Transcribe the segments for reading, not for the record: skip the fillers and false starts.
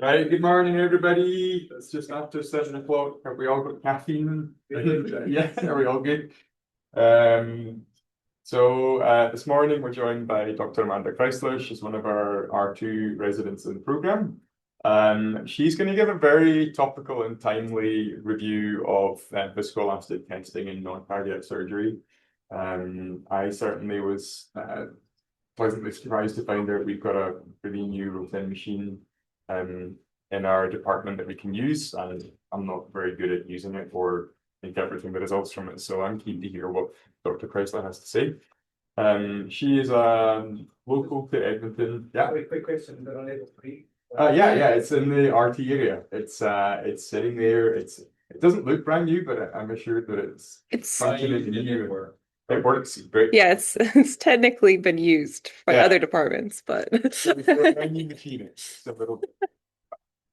Right, good morning, everybody. It's just after 7 o'clock. Have we all got caffeine? Yeah, are we all good? Um, this morning we're joined by Dr. Amanda Krysler. She's one of our R2 residents in the program. She's going to give a very topical and timely review of viscoelastic testing in non-cardiac surgery. I certainly was pleasantly surprised to find out we've got a really new ROTEM machine in our department that we can use, and I'm not very good at using it or interpreting the results from it, so I'm keen to hear what Dr. Krysler has to say. She is local to Edmonton. Yeah. Wait, quick question, but on level 3. Yeah, it's in the RT area. It's sitting there. It doesn't look brand new, but I'm assured that it's functioning new. It works great. Yeah, it's technically been used by other departments, but brand-new machine. It's a little,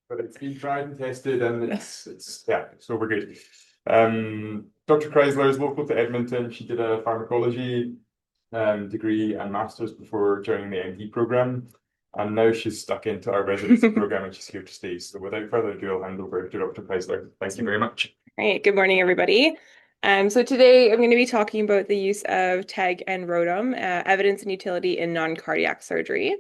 but it's been tried and tested, and it's yeah, so we're good. Dr. Krysler is local to Edmonton. She did a pharmacology degree and master's before joining the MD program, and now she's stuck into our residency program, and she's here to stay. So without further ado, I'll hand over to Dr. Krysler. Thank you very much. All right, good morning, everybody. So today I'm going to be talking about the use of TEG and ROTEM, evidence and utility in non-cardiac surgery.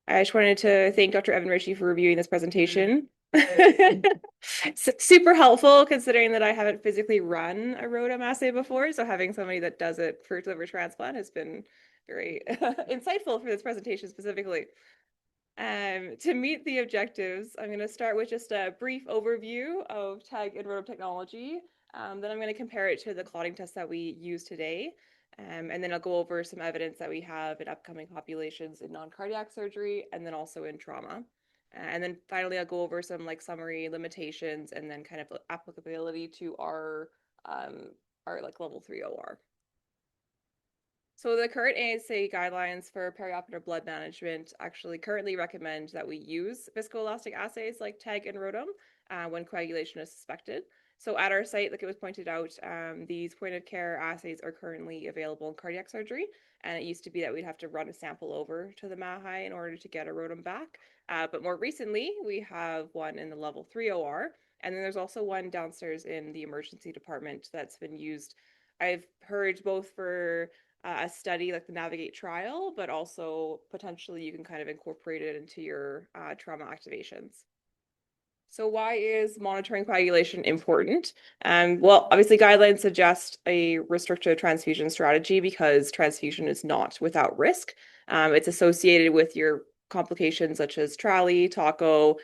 I just wanted to thank Dr. Evan Ritchie for reviewing this presentation. It's super helpful considering that I haven't physically run a ROTEM assay before, so having somebody that does it for liver transplant has been very insightful for this presentation specifically. To meet the objectives, I'm going to start with just a brief overview of TEG and ROTEM technology. Then I'm going to compare it to the clotting test that we use today. And then I'll go over some evidence that we have in upcoming populations in non-cardiac surgery and then also in trauma. And then finally, I'll go over some summary limitations and then kind of applicability to our level 3 OR. So the current ASA guidelines for perioperative blood management actually currently recommend that we use viscoelastic assays like TEG and ROTEM when coagulation is suspected. So at our site, like it was pointed out, these point of care assays are currently available in cardiac surgery. And it used to be that we'd have to run a sample over to the MAHI in order to get a ROTEM back. But more recently, we have one in the level 3 OR. And then there's also one downstairs in the emergency department that's been used. I've heard both for a study like the Navigate trial, but also potentially you can kind of incorporate it into your trauma activations. So why is monitoring coagulation important? Well, obviously guidelines suggest a restricted transfusion strategy because transfusion is not without risk. It's associated with your complications such as TRALI, TACO,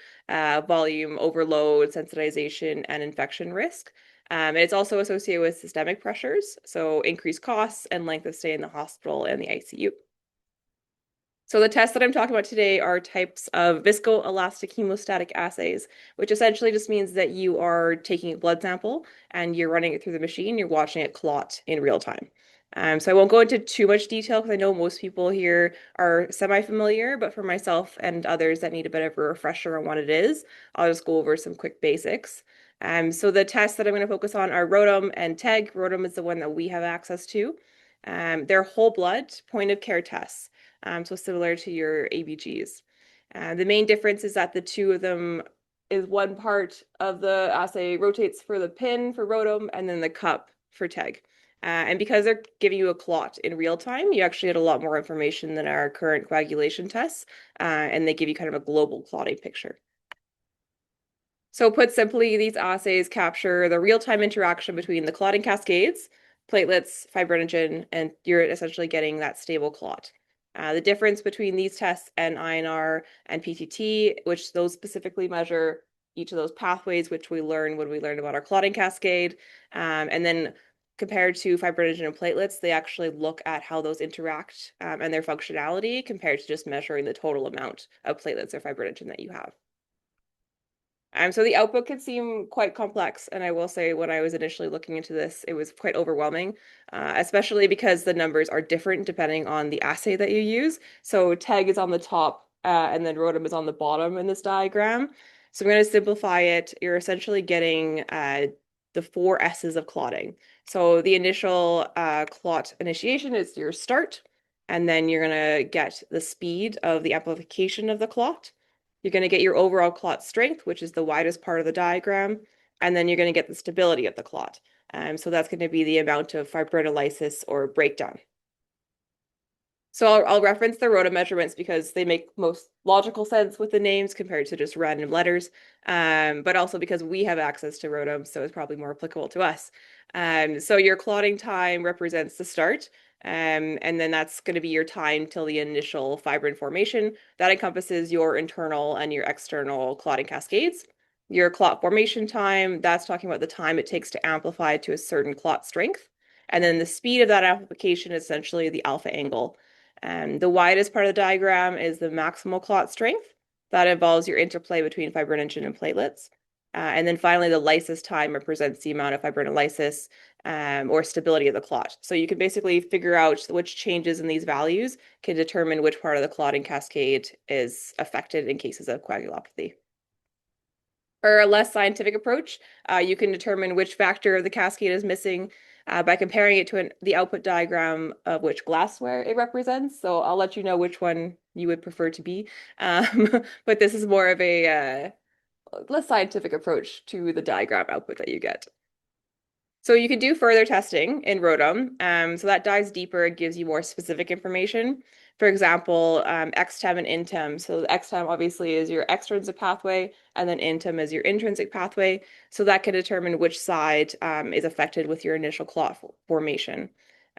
volume overload, sensitization, and infection risk. And it's also associated with systemic pressures, so increased costs and length of stay in the hospital and the ICU. So the tests that I'm talking about today are types of viscoelastic hemostatic assays, which essentially just means that you are taking a blood sample and you're running it through the machine, you're watching it clot in real time. So I won't go into too much detail because I know most people here are semi-familiar, but for myself and others that need a bit of a refresher on what it is, I'll just go over some quick basics. So the tests that I'm going to focus on are ROTEM and TEG. ROTEM is the one that we have access to. They're whole blood point of care tests. So similar to your ABGs. The main difference is that the two of them is one part of the assay rotates for the pin for ROTEM and then the cup for TEG. And because they're giving you a clot in real time, you actually get a lot more information than our current coagulation tests, and they give you kind of a global clotting picture. So put simply, these assays capture the real-time interaction between the clotting cascades, platelets, fibrinogen, and you're essentially getting that stable clot. The difference between these tests and INR and PTT, which those specifically measure each of those pathways, which we learn when we learn about our clotting cascade. And then compared to fibrinogen and platelets, they actually look at how those interact and their functionality compared to just measuring the total amount of platelets or fibrinogen that you have. So the output could seem quite complex, and I will say when I was initially looking into this, it was quite overwhelming, especially because the numbers are different depending on the assay that you use. So TEG is on the top, and then ROTEM is on the bottom in this diagram. So I'm going to simplify it. You're essentially getting the 4 S's of clotting. So the initial clot initiation is your start, and then you're going to get the speed of the amplification of the clot. You're going to get your overall clot strength, which is the widest part of the diagram, and then you're going to get the stability of the clot. So that's going to be the amount of fibrinolysis or breakdown. So I'll reference the ROTEM measurements because they make most logical sense with the names compared to just random letters, but also because we have access to ROTEM, so it's probably more applicable to us. So your clotting time represents the start, and then that's going to be your time till the initial fibrin formation. That encompasses your internal and your external clotting cascades. Your clot formation time, that's talking about the time it takes to amplify to a certain clot strength. And then the speed of that amplification is essentially the alpha angle. The widest part of the diagram is the maximal clot strength. That involves your interplay between fibrinogen and platelets. And then finally, the lysis time represents the amount of fibrinolysis or stability of the clot. So you can basically figure out which changes in these values can determine which part of the clotting cascade is affected in cases of coagulopathy. Or a less scientific approach, you can determine which factor of the cascade is missing by comparing it to the output diagram of which glassware it represents. So I'll let you know which one you would prefer to be. But this is more of a less scientific approach to the diagram output that you get. So you can do further testing in ROTEM. So that dives deeper and gives you more specific information. For example, XTEM and INTEM. So the XTEM obviously is your extrinsic pathway, and then INTEM is your intrinsic pathway. So that can determine which side is affected with your initial clot formation.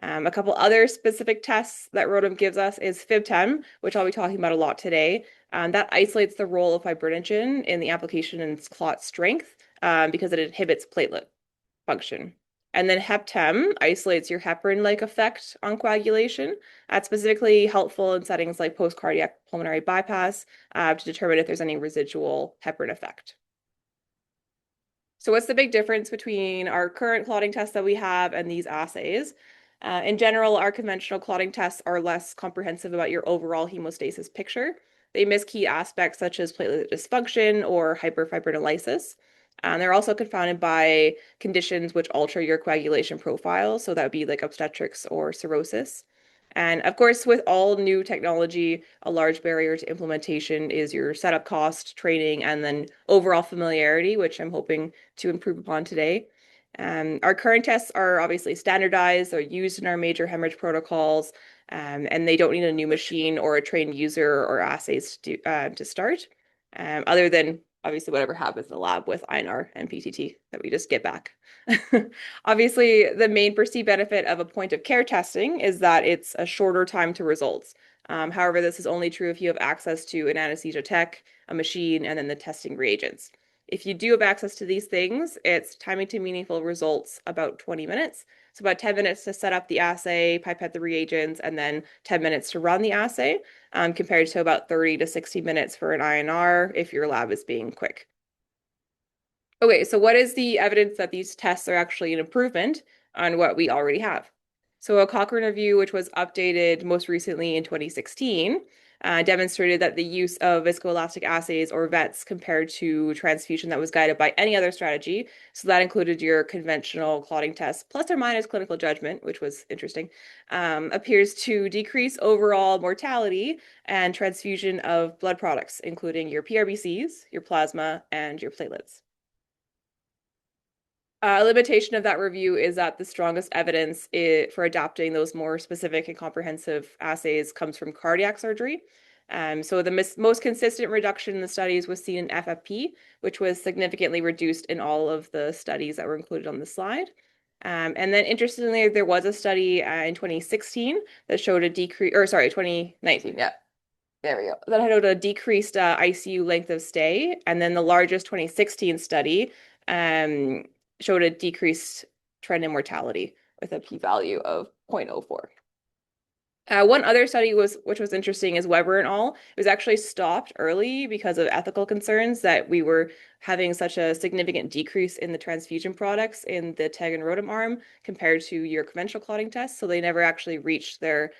A couple other specific tests that ROTEM gives us is FibTem, which I'll be talking about a lot today. That isolates the role of fibrinogen in the application and clot strength because it inhibits platelet function. And then HepTem isolates your heparin-like effect on coagulation. That's specifically helpful in settings like post-cardiac pulmonary bypass to determine if there's any residual heparin effect. So what's the big difference between our current clotting tests that we have and these assays? In general, our conventional clotting tests are less comprehensive about your overall hemostasis picture. They miss key aspects such as platelet dysfunction or hyperfibrinolysis. They're also confounded by conditions which alter your coagulation profile. So that would be like obstetrics or cirrhosis. And of course, with all new technology, a large barrier to implementation is your setup cost, training, and then overall familiarity, which I'm hoping to improve upon today. Our current tests are obviously standardized, they're used in our major hemorrhage protocols, and they don't need a new machine or a trained user or assays to start, other than obviously whatever happens in the lab with INR and PTT that we just get back. Obviously, the main perceived benefit of a point of care testing is that it's a shorter time to results. However, this is only true if you have access to an anesthesia tech, a machine, and then the testing reagents. If you do have access to these things, it's timing to meaningful results about 20 minutes. So about 10 minutes to set up the assay, pipette the reagents, and then 10 minutes to run the assay, compared to about 30 to 60 minutes for an INR if your lab is being quick. Okay, so what is the evidence that these tests are actually an improvement on what we already have? So a Cochrane review, which was updated most recently in 2016, demonstrated that the use of viscoelastic assays or VETs compared to transfusion that was guided by any other strategy, so that included your conventional clotting test plus or minus clinical judgment, which was interesting, appears to decrease overall mortality and transfusion of blood products, including your PRBCs, your plasma, and your platelets. A limitation of that review is that the strongest evidence for adapting those more specific and comprehensive assays comes from cardiac surgery. So the most consistent reduction in the studies was seen in FFP, which was significantly reduced in all of the studies that were included on the slide. And then interestingly, there was a study in 2016 that showed a decrease, or sorry, 2019, yeah. There we go. That had a decreased ICU length of stay. And then the largest 2016 study showed a decreased trend in mortality with a p-value of 0.04. One other study which was interesting is Weber and al. It was actually stopped early because of ethical concerns that we were having such a significant decrease in the transfusion products in the TEG and ROTEM arm compared to your conventional clotting tests. So they never actually reached their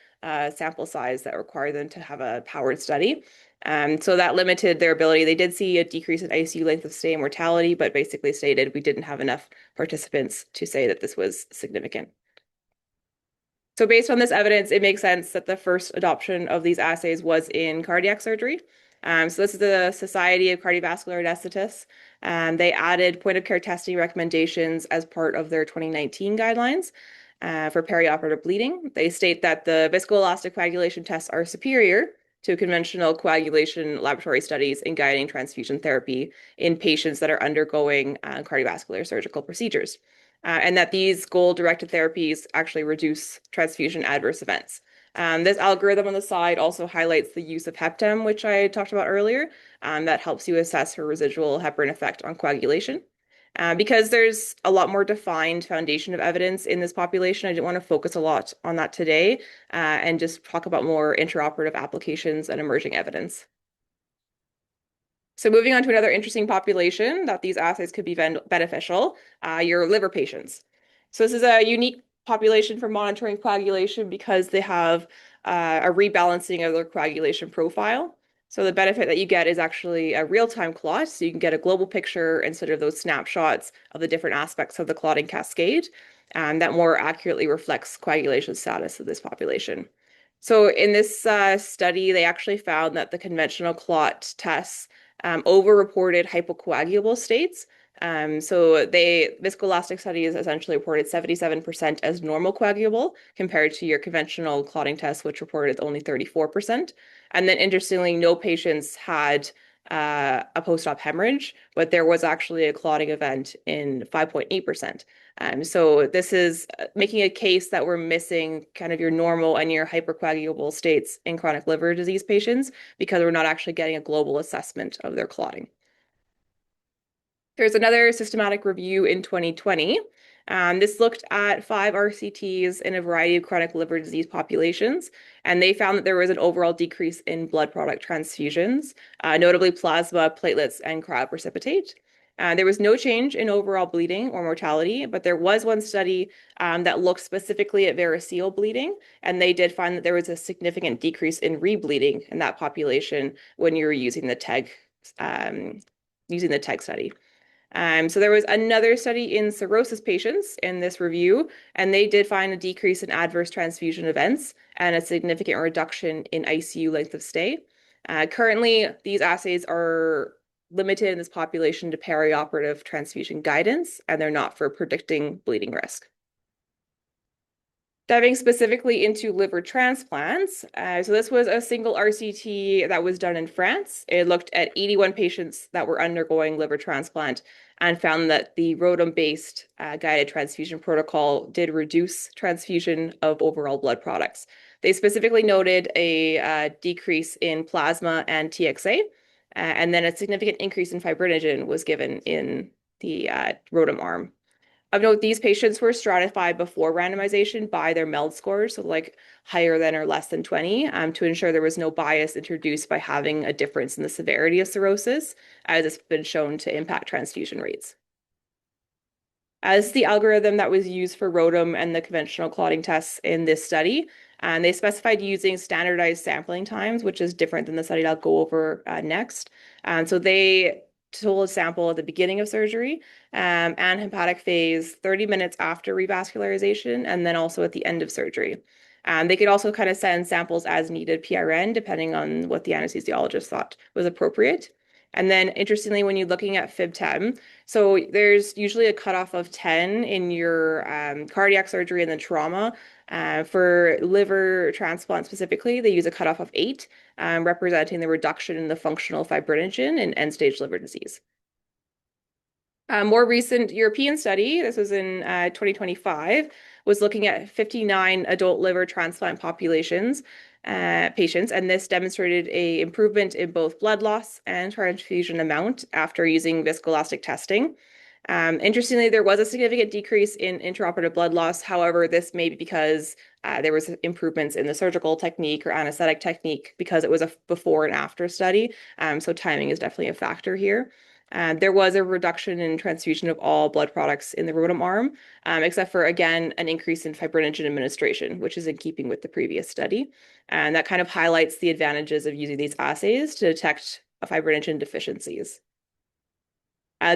sample size that required them to have a powered study. So that limited their ability. They did see a decrease in ICU length of stay and mortality, but basically stated we didn't have enough participants to say that this was significant. So based on this evidence, it makes sense that the first adoption of these assays was in cardiac surgery. So this is the Society of Cardiovascular Anesthetists. They added point-of-care testing recommendations as part of their 2019 guidelines for perioperative bleeding. They state that the viscoelastic coagulation tests are superior to conventional coagulation laboratory studies in guiding transfusion therapy in patients that are undergoing cardiovascular surgical procedures, and that these goal-directed therapies actually reduce transfusion adverse events. This algorithm on the side also highlights the use of HepTem, which I talked about earlier, that helps you assess for residual heparin effect on coagulation. Because there's a lot more defined foundation of evidence in this population, I didn't want to focus a lot on that today and just talk about more intraoperative applications and emerging evidence. So moving on to another interesting population that these assays could be beneficial, your liver patients. So this is a unique population for monitoring coagulation because they have a rebalancing of their coagulation profile. So the benefit that you get is actually a real-time clot, so you can get a global picture instead of those snapshots of the different aspects of the clotting cascade, that more accurately reflects coagulation status of this population. So in this study, they actually found that the conventional clot tests over-reported hypocoagulable states. So viscoelastic studies essentially reported 77% as normal coagulable compared to your conventional clotting test, which reported only 34%. And then interestingly, no patients had a post-op hemorrhage, but there was actually a clotting event in 5.8%. So this is making a case that we're missing kind of your normal and your hypercoagulable states in chronic liver disease patients because we're not actually getting a global assessment of their clotting. There's another systematic review in 2020. This looked at 5 RCTs in a variety of chronic liver disease populations, and they found that there was an overall decrease in blood product transfusions, notably plasma, platelets, and cryoprecipitate. There was no change in overall bleeding or mortality, but there was one study that looked specifically at variceal bleeding, and they did find that there was a significant decrease in rebleeding in that population when you were using the TEG study. So there was another study in cirrhosis patients in this review, and they did find a decrease in adverse transfusion events and a significant reduction in ICU length of stay. Currently, these assays are limited in this population to perioperative transfusion guidance, and they're not for predicting bleeding risk. Diving specifically into liver transplants, so this was a single RCT that was done in France. It looked at 81 patients that were undergoing liver transplant and found that the ROTEM-based guided transfusion protocol did reduce transfusion of overall blood products. They specifically noted a decrease in plasma and TXA, and then a significant increase in fibrinogen was given in the ROTEM arm. Of note, these patients were stratified before randomization by their MELD scores, so like higher than or less than 20, to ensure there was no bias introduced by having a difference in the severity of cirrhosis, as it's been shown to impact transfusion rates. As the algorithm that was used for ROTEM and the conventional clotting tests in this study, and they specified using standardized sampling times, which is different than the study I'll go over next. So they took a sample at the beginning of surgery and hepatic phase 30 minutes after revascularization, and then also at the end of surgery. They could also kind of send samples as needed PRN, depending on what the anesthesiologist thought was appropriate. And then interestingly, when you're looking at FibTem, so there's usually a cutoff of 10 in your cardiac surgery and then trauma. For liver transplant specifically, they use a cutoff of 8, representing the reduction in the functional fibrinogen in end-stage liver disease. A more recent European study, this was in 2025, was looking at 59 adult liver transplant patients, and this demonstrated an improvement in both blood loss and transfusion amount after using viscoelastic testing. Interestingly, there was a significant decrease in intraoperative blood loss. However, this may be because there was improvements in the surgical technique or anesthetic technique because it was a before and after study. So timing is definitely a factor here. There was a reduction in transfusion of all blood products in the ROTEM arm, except for, again, an increase in fibrinogen administration, which is in keeping with the previous study. And that kind of highlights the advantages of using these assays to detect fibrinogen deficiencies.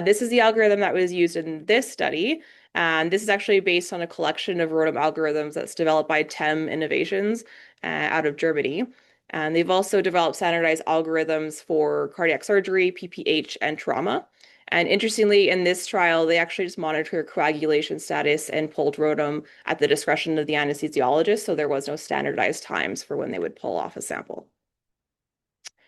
This is the algorithm that was used in this study. This is actually based on a collection of ROTEM algorithms that's developed by TEM Innovations out of Germany. And they've also developed standardized algorithms for cardiac surgery, PPH, and trauma. And interestingly, in this trial, they actually just monitor coagulation status and pulled ROTEM at the discretion of the anesthesiologist, so there was no standardized times for when they would pull off a sample.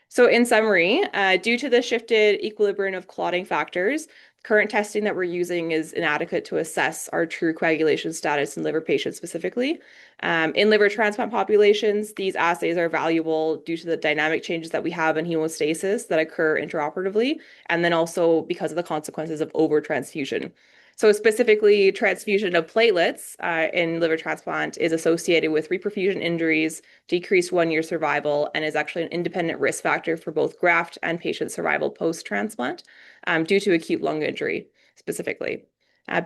So in summary, due to the shifted equilibrium of clotting factors, current testing that we're using is inadequate to assess our true coagulation status in liver patients specifically. In liver transplant populations, these assays are valuable due to the dynamic changes that we have in hemostasis that occur intraoperatively, and then also because of the consequences of overtransfusion. So specifically, transfusion of platelets in liver transplant is associated with reperfusion injuries, decreased one-year survival, and is actually an independent risk factor for both graft and patient survival post-transplant due to acute lung injury specifically.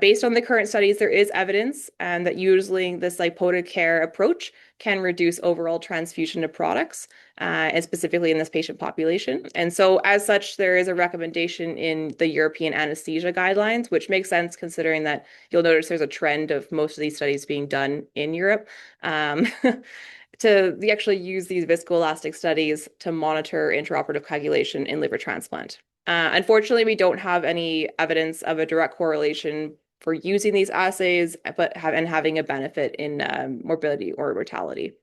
Based on the current studies, there is evidence that using this lipotic care approach can reduce overall transfusion of products, and specifically in this patient population. And so as such, there is a recommendation in the European anesthesia guidelines, which makes sense considering that you'll notice there's a trend of most of these studies being done in Europe. To actually use these viscoelastic studies to monitor intraoperative coagulation in liver transplant. Unfortunately, we don't have any evidence of a direct correlation for using these assays, but having a benefit in morbidity or mortality.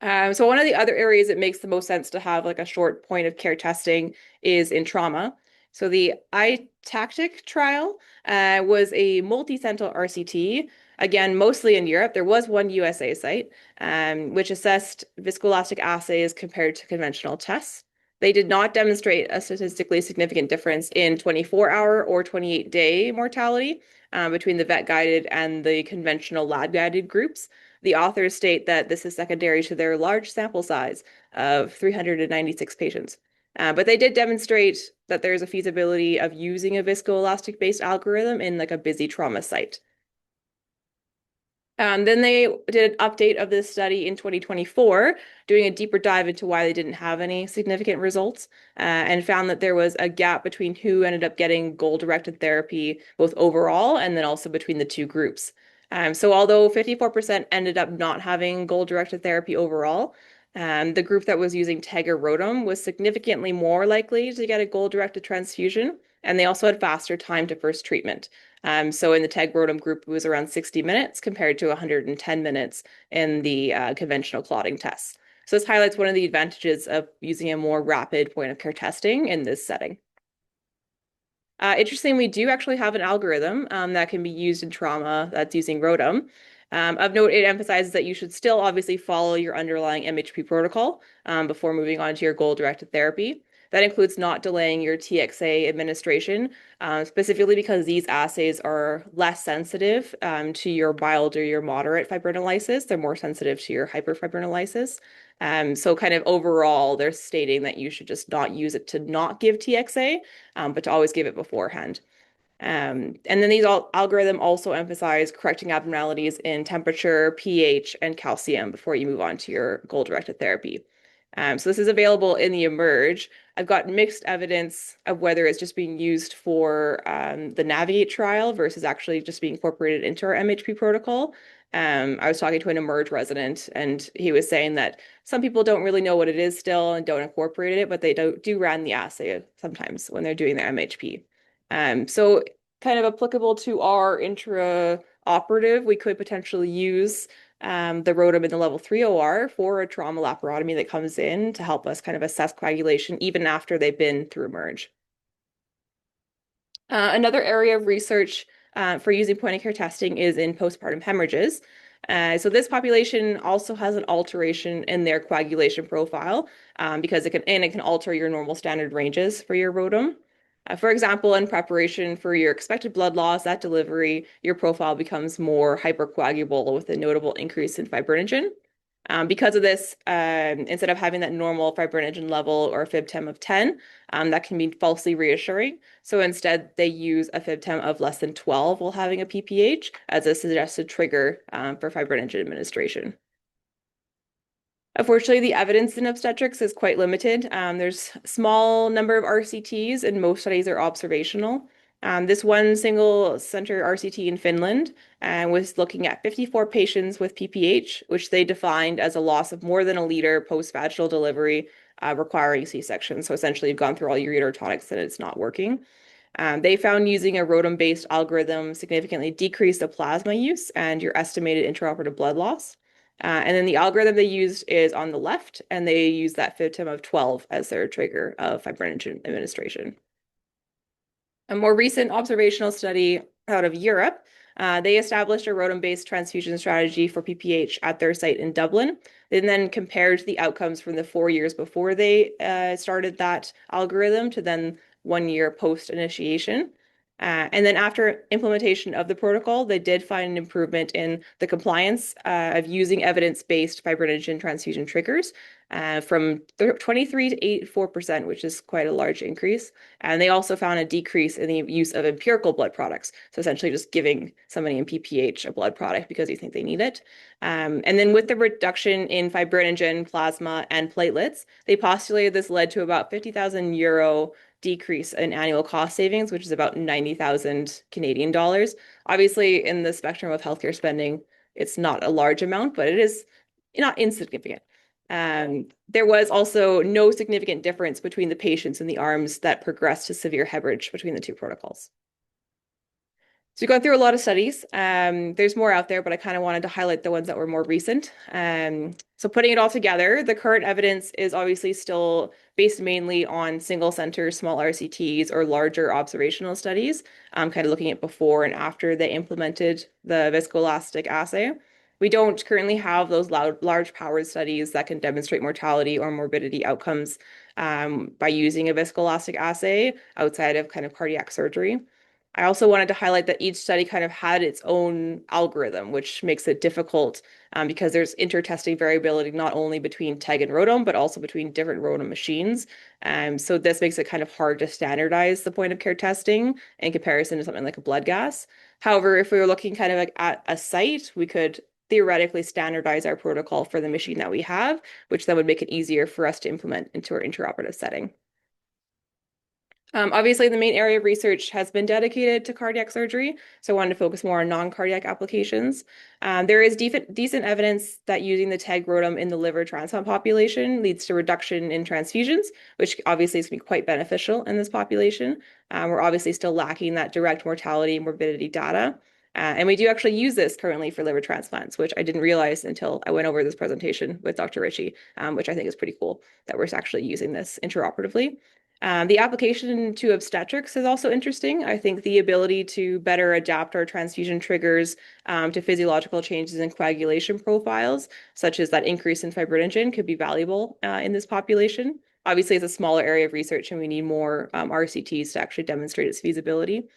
So one of the other areas it makes the most sense to have like a short point of care testing is in trauma. So the iTactic trial was a multi-center RCT, again, mostly in Europe. There was one USA site, which assessed viscoelastic assays compared to conventional tests. They did not demonstrate a statistically significant difference in 24-hour or 28-day mortality between the vet-guided and the conventional lab-guided groups. The authors state that this is secondary to their large sample size of 396 patients. But they did demonstrate that there's a feasibility of using a viscoelastic-based algorithm in like a busy trauma site. Then they did an update of this study in 2024, doing a deeper dive into why they didn't have any significant results, and found that there was a gap between who ended up getting goal-directed therapy, both overall and then also between the two groups. So although 54% ended up not having goal-directed therapy overall, the group that was using TEG or ROTEM was significantly more likely to get a goal-directed transfusion, and they also had faster time to first treatment. So in the TEG ROTEM group, it was around 60 minutes compared to 110 minutes in the conventional clotting tests. So this highlights one of the advantages of using a more rapid point of care testing in this setting. Interesting, we do actually have an algorithm that can be used in trauma that's using ROTEM. Of note, it emphasizes that you should still obviously follow your underlying MHP protocol before moving on to your goal-directed therapy. That includes not delaying your TXA administration, specifically because these assays are less sensitive to your mild or your moderate fibrinolysis. They're more sensitive to your hyperfibrinolysis. So kind of overall, they're stating that you should just not use it to not give TXA, but to always give it beforehand. And then these algorithm also emphasize correcting abnormalities in temperature, pH, and calcium before you move on to your goal-directed therapy. So this is available in the eMERGE. I've got mixed evidence of whether it's just being used for the Navigate trial versus actually just being incorporated into our MHP protocol. I was talking to an eMERGE resident, and he was saying that some people don't really know what it is still and don't incorporate it, but they do run the assay sometimes when they're doing their MHP. So kind of applicable to our intraoperative, we could potentially use the ROTEM in the level 3 OR for a trauma laparotomy that comes in to help us kind of assess coagulation even after they've been through eMERGE. Another area of research for using point of care testing is in postpartum hemorrhages. So this population also has an alteration in their coagulation profile because it can alter your normal standard ranges for your ROTEM. For example, in preparation for your expected blood loss at delivery, your profile becomes more hypercoagulable with a notable increase in fibrinogen. Because of this, instead of having that normal fibrinogen level or a FibTem of 10, that can be falsely reassuring. So instead, they use a FibTem of less than 12 while having a PPH as a suggested trigger for fibrinogen administration. Unfortunately, the evidence in obstetrics is quite limited. There's a small number of RCTs and most studies are observational. This one single center RCT in Finland was looking at 54 patients with PPH, which they defined as a loss of more than a liter post-vaginal delivery requiring C-section. So essentially, you've gone through all your uterotonics and it's not working. They found using a ROTEM-based algorithm significantly decreased the plasma use and your estimated intraoperative blood loss. And then the algorithm they used is on the left, and they use that FITM of 12 as their trigger of fibrinogen administration. A more recent observational study out of Europe, they established a ROTEM-based transfusion strategy for PPH at their site in Dublin. They then compared the outcomes from the 4 years before they started that algorithm to then 1 year post-initiation. And then after implementation of the protocol, they did find an improvement in the compliance of using evidence-based fibrinogen transfusion triggers from 23 to 84%, which is quite a large increase. And they also found a decrease in the use of empirical blood products. So essentially just giving somebody in PPH a blood product because you think they need it. And then with the reduction in fibrinogen, plasma, and platelets, they postulated this led to about 50,000 euro decrease in annual cost savings, which is about 90,000 Canadian dollars. Obviously, in the spectrum of healthcare spending, it's not a large amount, but it is not insignificant. There was also no significant difference between the patients in the arms that progressed to severe hemorrhage between the two protocols. So we've gone through a lot of studies. There's more out there, but I kind of wanted to highlight the ones that were more recent. So putting it all together, the current evidence is obviously still based mainly on single center, small RCTs, or larger observational studies, kind of looking at before and after they implemented the viscoelastic assay. We don't currently have those large powered studies that can demonstrate mortality or morbidity outcomes by using a viscoelastic assay outside of kind of cardiac surgery. I also wanted to highlight that each study kind of had its own algorithm, which makes it difficult because there's intertesting variability not only between TEG and ROTEM, but also between different ROTEM machines. So this makes it kind of hard to standardize the point of care testing in comparison to something like a blood gas. However, if we were looking kind of like at a site, we could theoretically standardize our protocol for the machine that we have, which then would make it easier for us to implement into our intraoperative setting. Obviously, the main area of research has been dedicated to cardiac surgery, so I wanted to focus more on non-cardiac applications. There is decent evidence that using the TEG ROTEM in the liver transplant population leads to reduction in transfusions, which obviously is going to be quite beneficial in this population. We're obviously still lacking that direct mortality and morbidity data. And we do actually use this currently for liver transplants, which I didn't realize until I went over this presentation with Dr. Ritchie, which I think is pretty cool that we're actually using this intraoperatively. The application to obstetrics is also interesting. I think the ability to better adapt our transfusion triggers to physiological changes in coagulation profiles, such as that increase in fibrinogen, could be valuable in this population. Obviously, it's a smaller area of research and we need more RCTs to actually demonstrate its feasibility.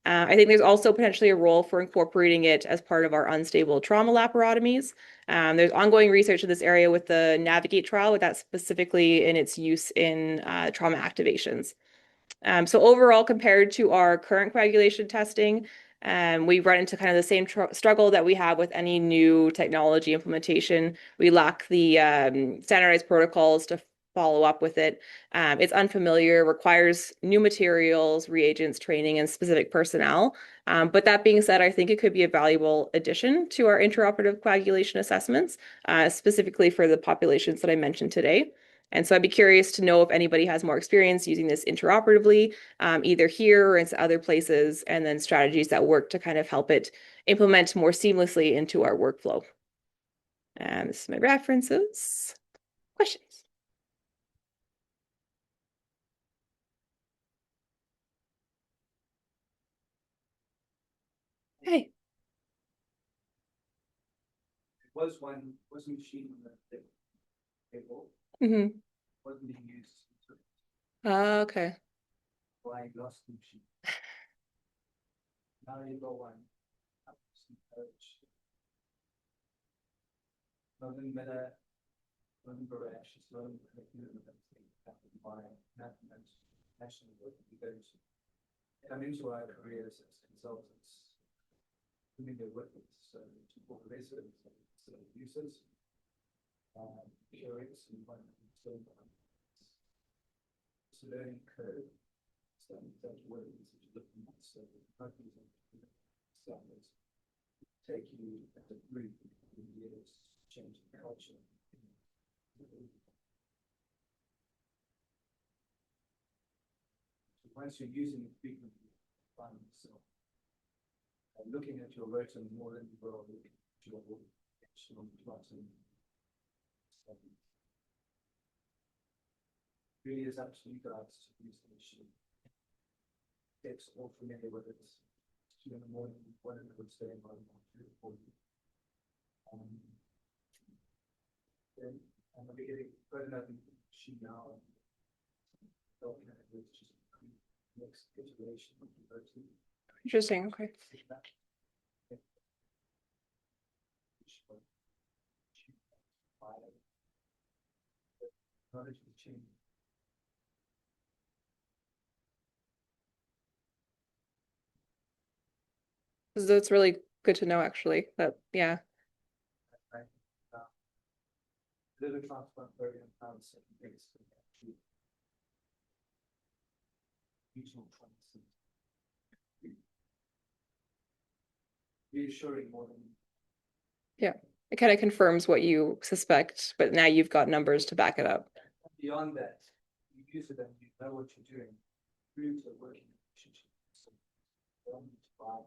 I think there's also potentially a role for incorporating it as part of our unstable trauma laparotomies. There's ongoing research in this area with the Navigate trial, with that specifically in its use in trauma activations. So overall, compared to our current coagulation testing, we run into kind of the same struggle that we have with any new technology implementation. We lack the standardized protocols to follow up with it. It's unfamiliar, requires new materials, reagents, training, and specific personnel. But that being said, I think it could be a valuable addition to our intraoperative coagulation assessments, specifically for the populations that I mentioned today. And so I'd be curious to know if anybody has more experience using this intraoperatively, either here or in other places, and then strategies that work to kind of help it implement more seamlessly into our workflow. And this is my references. Questions? Hey. Was a machine on the table, Mm-hmm. wasn't being used. Okay. Why lost the machine? Now you go one. Nothing better. Nothing better. Actually, nothing national work because I'm into our careers as consultants. Doing their work with corporations and users, curious and so it's a learning curve. So that's what it is. So monkeys and sellers take you at the root in years, changing culture. So once you're using it frequently, find yourself looking at your rotem more than you will looking at your clotting. Really is up to you guys to use the machine. It's all familiar with it. 2 in the morning, 1 in the day, 1 in the morning. Then I'm going to be getting quite another machine now. Looking at it, just next iteration of the rotem. Interesting. Okay. Knowledge of the change. So it's really good to know, actually. That yeah. Right. Liver transplant program found the second biggest regional transplant. Reassuring more than. Yeah. It kind of confirms what you suspect, but now you've got numbers to back it up. Beyond that, you use it and you know what you're doing. Proves a working relationship. So you don't need to buy it.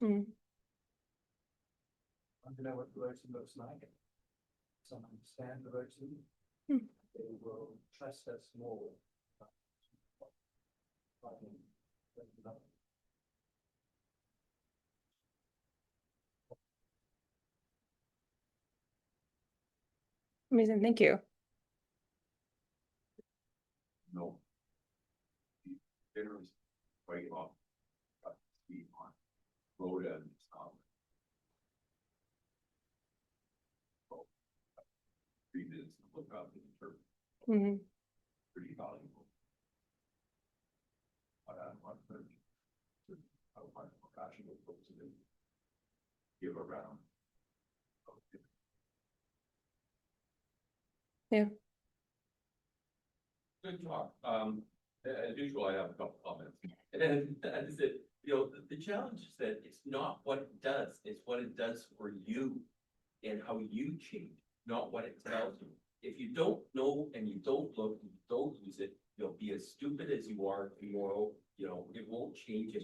Mm. I want to know what the rotem looks like. Some understand the rotem. Hmm. They will trust us more. Amazing. Thank you. No. Generally, quite off. Speed on ROTEM. Well, 3 minutes to look up in terms Mm-hmm. pretty valuable. But I'm not going to rational folks to give around. Yeah. Good talk. As usual, I have a couple comments. And as it, the challenge is that it's not what it does, it's what it does for you and how you change, not what it tells you. If you don't know and you don't look, and you don't use it, you'll be as stupid as you are tomorrow. It won't change it.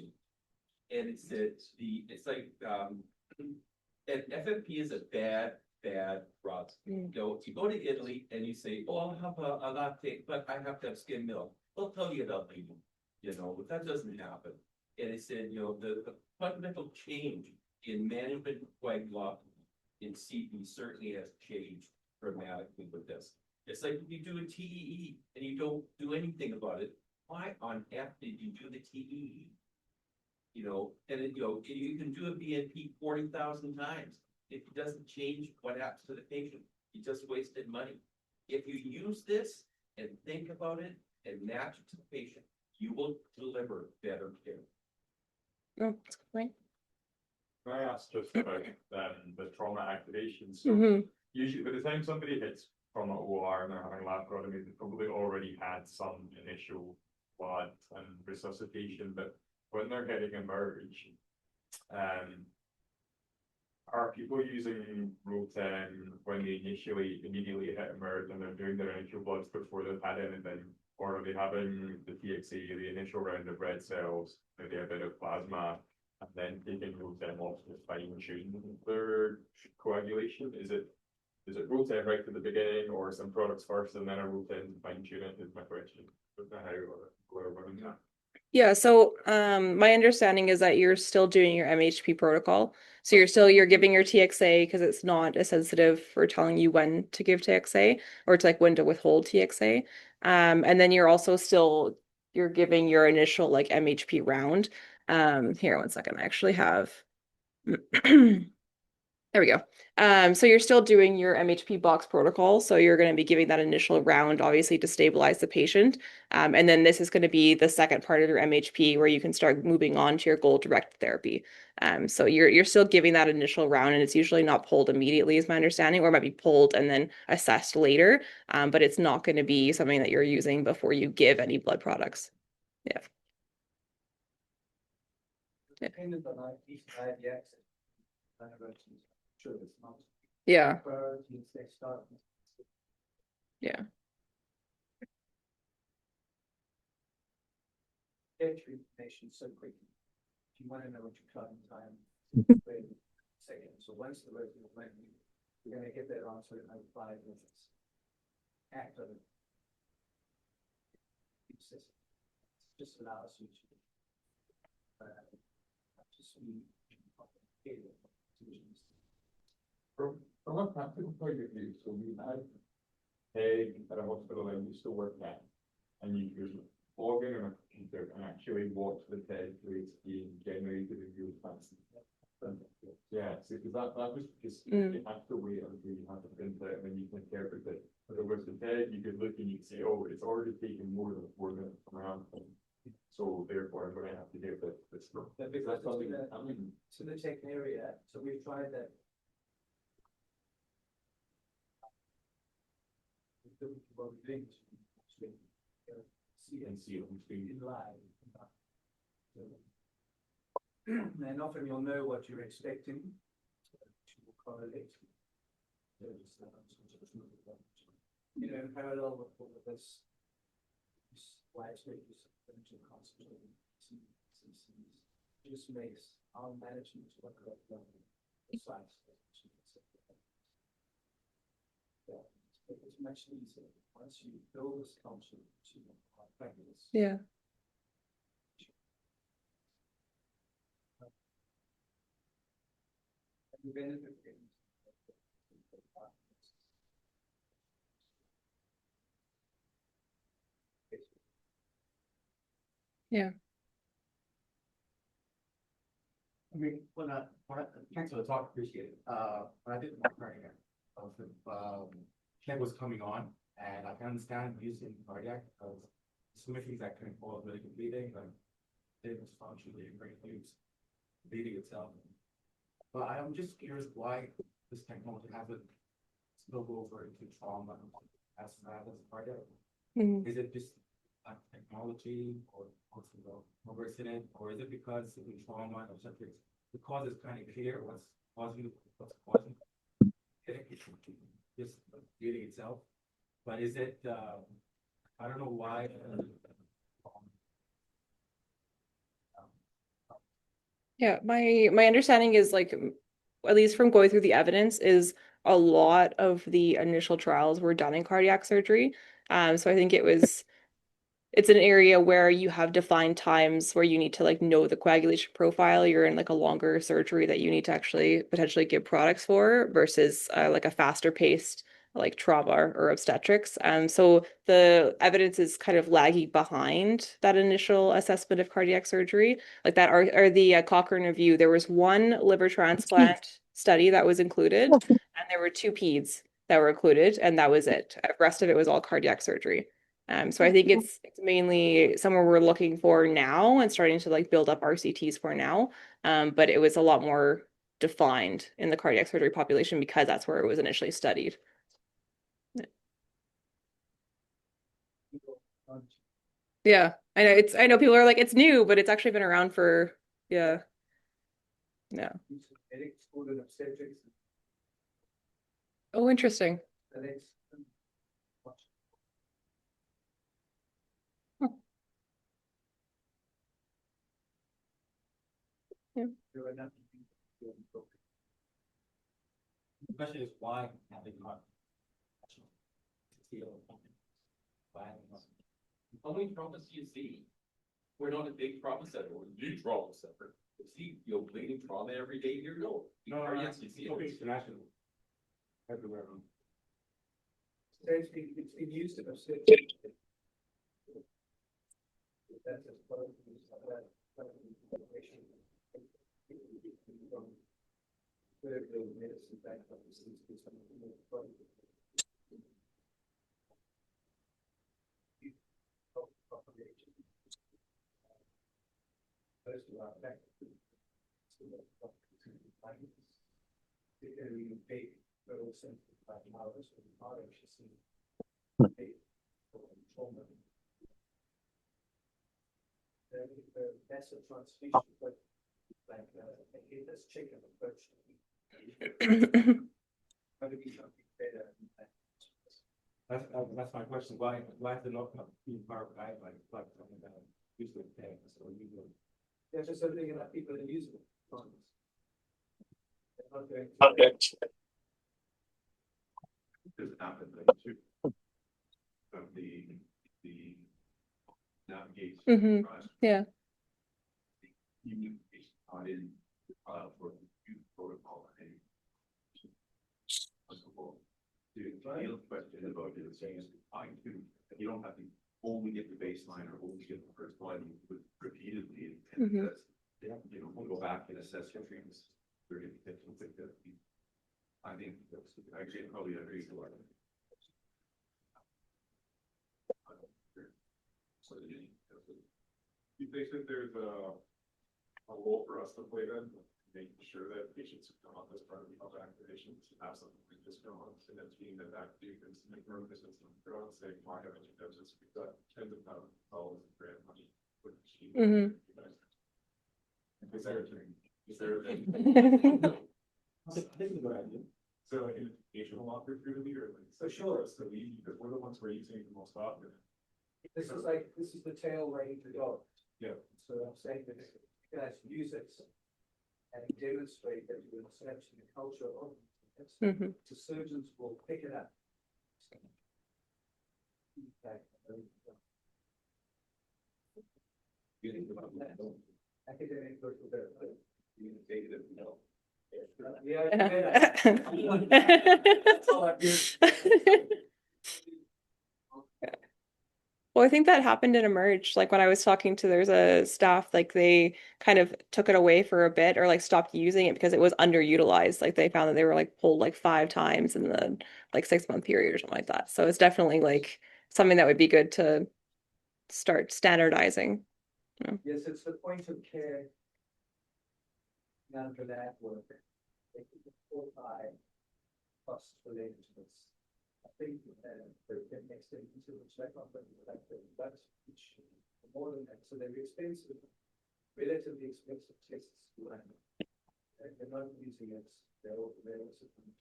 And it's like and FFP is a bad drug. Mm. You go to Italy and you say, "Oh, I'll have a latte, but I have to have skim milk." They'll tell you about bleeding, but that doesn't happen. And it said, the fundamental change in management coagulopathy in CB certainly has changed dramatically with this. It's like if you do a TEE and you don't do anything about it, why on F did you do the TEE? And you can do a BNP 40,000 times. If it doesn't change what happens to the patient, you just wasted money. If you use this and think about it and match it to the patient, you will deliver better care. Oh, that's a good point. Can I ask just about the trauma activation? So Mm-hmm. usually by the time somebody hits trauma OR and they're having laparotomy, they've probably already had some initial blood and resuscitation, but when they're hitting emerge, are people using ROTEM when they immediately hit emerge and they're doing their initial bloods before they've had anything? Or are they having the TXA, the initial round of red cells, maybe a bit of plasma, and then taking ROTEM off to fine tune their coagulation? Is it ROTEM right at the beginning, or some products first and then a ROTEM to fine tune it? Is my question. I don't know how we're running that. Yeah, so my understanding is that you're still doing your MHP protocol. So you're giving your TXA because it's not as sensitive for telling you when to give TXA or it's like when to withhold TXA. And then you're also you're giving your initial like MHP round. Here, 1 second. I actually have There we go. So you're still doing your MHP box protocol. So you're going to be giving that initial round, obviously, to stabilize the patient. And then this is going to be the second part of your MHP where you can start moving on to your goal-directed therapy. So you're still giving that initial round, and it's usually not pulled immediately, is my understanding, or it might be pulled and then assessed later. But it's not going to be something that you're using before you give any blood products. Yeah. Dependent on each IVX, interventions. Sure, it's not. Yeah. Priorities, they start. Yeah. Get your information so quickly. If you want to know what your clotting time, wait a second. So once the resident went, you're gonna get that answer in like 5 minutes. Act on it. It's just allows you to just be From a practical point of view, so we had TEG at a hospital I used to work at, and you could log in on a computer and actually watch the TEG rates being generated in real time. Yeah, so because that was just you have to wait until you have the printout and then you can interpret it. But with the TEG, you could look and you could say, oh, it's already taken more than 4 minutes to come around. So therefore, I'm going to have to give this. because that's something that to the tech area. So we've tried that. What we're doing is actually see it in live. And often you'll know what you're expecting. Which will correlate. You know, in parallel with all of this widespread use of potential concentrated just makes our management work a lot precise. It's much easier once you build this culture to practice. Yeah. And the benefit Yeah. I mean, thanks for the talk, appreciate it. When I did my cardiac, TEG was coming on, and I can understand using cardiac because some issues that can involve really bleeding, and it was functionally great use, bleeding itself. But I'm just curious why this technology hasn't spilled over into trauma as bad as cardiac. Is it just technology or reversing it, or is it because in trauma or something the cause is kind of clear what's causing it, just bleeding itself, but is it I don't know why Yeah, my understanding is like, at least from going through the evidence, is a lot of the initial trials were done in cardiac surgery. So I think it's an area where you have defined times where you need to like know the coagulation profile. You're in like a longer surgery that you need to actually potentially give products for versus like a faster paced like trauma or obstetrics. So the evidence is kind of lagging behind that initial assessment of cardiac surgery. Like that or the Cochrane review, there was one liver transplant study that was included, and there were 2 peds that were included, and that was it. The rest of it was all cardiac surgery. So I think it's mainly somewhere we're looking for now and starting to like build up RCTs for now. But it was a lot more defined in the cardiac surgery population because that's where it was initially studied. Yeah, I know people are like, it's new, but it's actually been around for, yeah. Yeah. Oh, interesting. Huh. Yeah. the question is why have they not Only trauma CSC. We're not a big trauma center, we're a new trauma center. See, you're bleeding trauma every day here, no. yes, it's international everywhere. It's been used in a city. That's as part of the medicine back up is something more. Those who are affected. Particularly big, but also like ours, our HSC. Trauma. That's a transmission, but like let's check an approach. How to be something better. That's my question. Why is it not being part of guidelines like something that usually tanks or usually? There's just something that people are using. Okay. This happened too. Of the navigation. Mhm. Yeah. Even if it's not in the file for the protocol. The real question about it is fine too. You don't have to only get the baseline or only get the first line repeatedly. And Mhm. that's, you know, we'll go back and assess your treatments. They're going to get something that I think that's actually probably a very good one. You think that there's a role for us to play then, making sure that patients who come on this part of the activations have something like this going on, and then being that you can make room distance from drugs, saying, why haven't you done this? We've got tens of thousands of dollars in grant money. Is there a so like an educational opportunity or like For sure. so we because we're the ones we're using the most often. This is the tail ready to go. Yeah. So I'm saying that you guys use it and demonstrate that you're establishing a culture of it. Mhm. The surgeons will pick it up. Academic work will better. Yeah. That's all I'm doing. Well, I think that happened in Emerge. Like when I was talking to there's a staff, like they kind of took it away for a bit or like stopped using it because it was underutilized. Like they found that they were like pulled like 5 times in the like 6-month period or something like that. So it's definitely like something that would be good to start standardizing. Yes, it's the point of care. None for that work. They keep it 4 or 5 costs related to this. I think the next thing to check on, but like that's more than that. So they're expensive, relatively expensive tests to run. They're not using it. They're also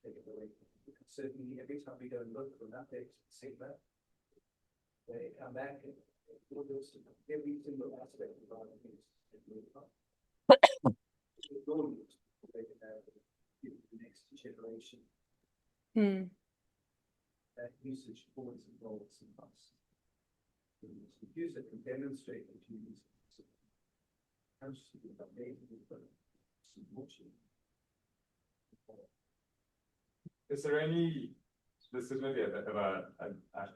take it away. Certainly, every time we go and look for an update, see that they come back and every single aspect of our news. The next generation. That usage always involves some costs. Use it and demonstrate that you use it. Is there any, this is maybe a bit of a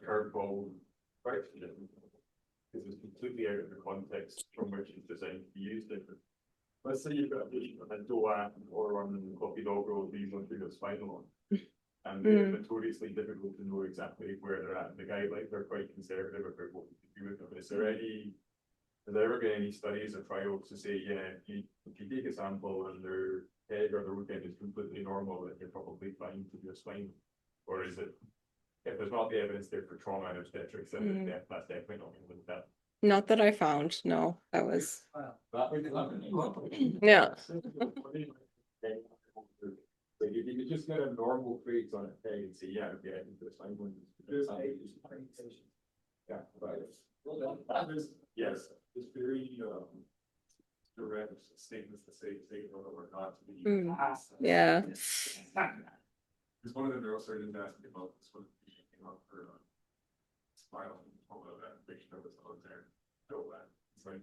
curveball question, because it's completely out of the context from which it's designed to be used. Let's say you've got a patient on a DOAC or on coffee dog road, these on through the spinal, and they're notoriously difficult to know exactly where they're at. The guidelines are quite conservative about what you do with them. Is there ever been any studies or trials to say, yeah, if you take a sample and their TEG or the ROTEM is completely normal, then you're probably fine to do a spine? Or is it, if there's not the evidence there for trauma and obstetrics, then that's definitely not going to look at? Not that I found. No, that was Yeah. Like if you could just get a normal phrase on a TEG and say, yeah, okay, I can do a spine one. Yeah, but yes, it's very direct statements to say or not to be. yeah. Because one of the neurosurgeons asked me about this when he came up for spinal trauma that patient that was on there. So that it's like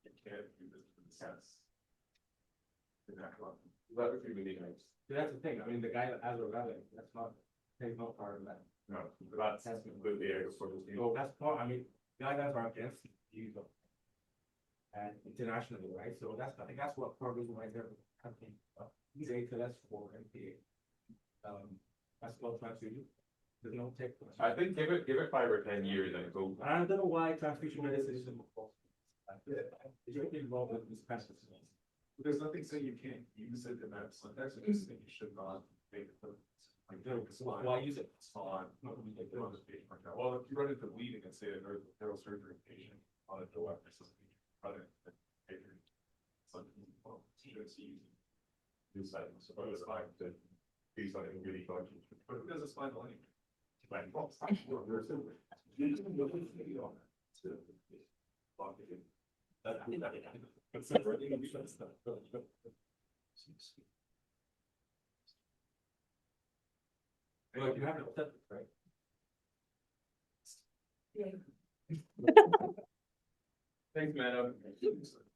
you can't do this for the sense. That would be really nice. So that's the thing. I mean, the guy that has a relic, that's not, he's not part of that. No, but that's completely out of focus. So that's not, I mean, guidelines are against the use of and internationally, right? So I think that's what part of why they're having data that's for MPA. That's what I'm trying to do. There's no tech. I think give it 5 or 10 years and it'll. I don't know why transfusion medicine is involved. It's really involved with this passage. There's nothing saying you can't use it in that context, I just think you should not make it. Like, no, it's fine. Why use it? It's fine. Not when you get on this patient like that. Well, if you run into bleeding and say a neurosurgery patient on a DOAC or something, run it. Something, well, you don't see using new settings, so it's fine to do something really funky. But it doesn't spinal anyway. Like, well, it's not sure, there's a way. Well, you have it set, right? Thanks, madam.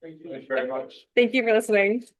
Thank you very much. Thank you for listening.